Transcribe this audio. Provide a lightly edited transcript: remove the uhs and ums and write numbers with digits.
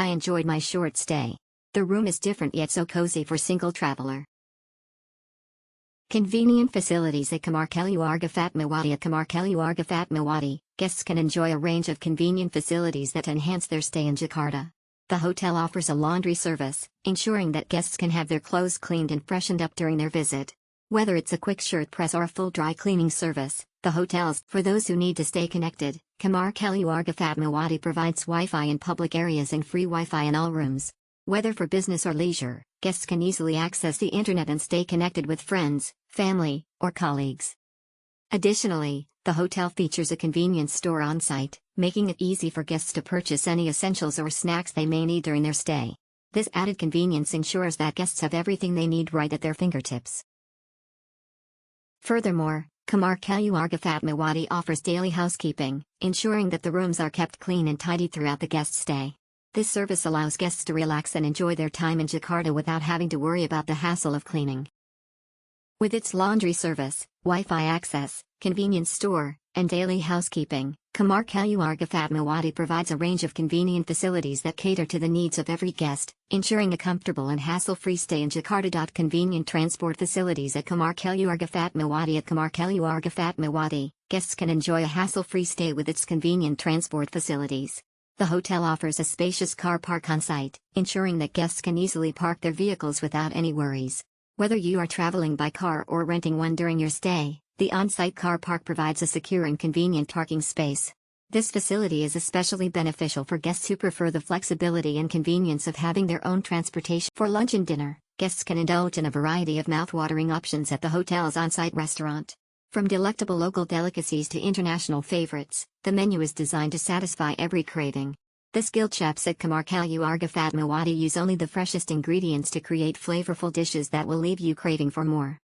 I enjoyed my short stay. The room is different yet so cozy for single traveler. Convenient facilities at Kamar Keluarga Fatmawati. At Kamar Keluarga Fatmawati, guests can enjoy a range of convenient facilities that enhance their stay in Jakarta. The hotel offers a laundry service, ensuring that guests can have their clothes cleaned and freshened up during their visit. Whether it's a quick shirt press or a full dry cleaning service, the hotels, for those who need to stay connected, Kamar Keluarga Fatmawati provides Wi-Fi in public areas and free Wi-Fi in all rooms. Whether for business or leisure, guests can easily access the internet and stay connected with friends, family, or colleagues. Additionally, the hotel features a convenience store on site, making it easy for guests to purchase any essentials or snacks they may need during their stay. This added convenience ensures that guests have everything they need right at their fingertips. Furthermore, Kamar Keluarga Fatmawati offers daily housekeeping, ensuring that the rooms are kept clean and tidy throughout the guest's stay. This service allows guests to relax and enjoy their time in Jakarta without having to worry about the hassle of cleaning. With its laundry service, Wi-Fi access, convenience store, and daily housekeeping, Kamar Keluarga Fatmawati provides a range of convenient facilities that cater to the needs of every guest, ensuring a comfortable and hassle-free stay in Jakarta. Convenient transport facilities at Kamar Keluarga Fatmawati. At Kamar Keluarga Fatmawati, guests can enjoy a hassle-free stay with its convenient transport facilities. The hotel offers a spacious car park on site, ensuring that guests can easily park their vehicles without any worries. Whether you are traveling by car or renting one during your stay, the on-site car park provides a secure and convenient parking space. This facility is especially beneficial for guests who prefer the flexibility and convenience of having their own transportation. For lunch and dinner, guests can indulge in a variety of mouth-watering options at the hotel's on-site restaurant. From delectable local delicacies to international favorites, the menu is designed to satisfy every craving. The skilled chefs at Kamar Keluarga Fatmawati use only the freshest ingredients to create flavorful dishes that will leave you craving for more.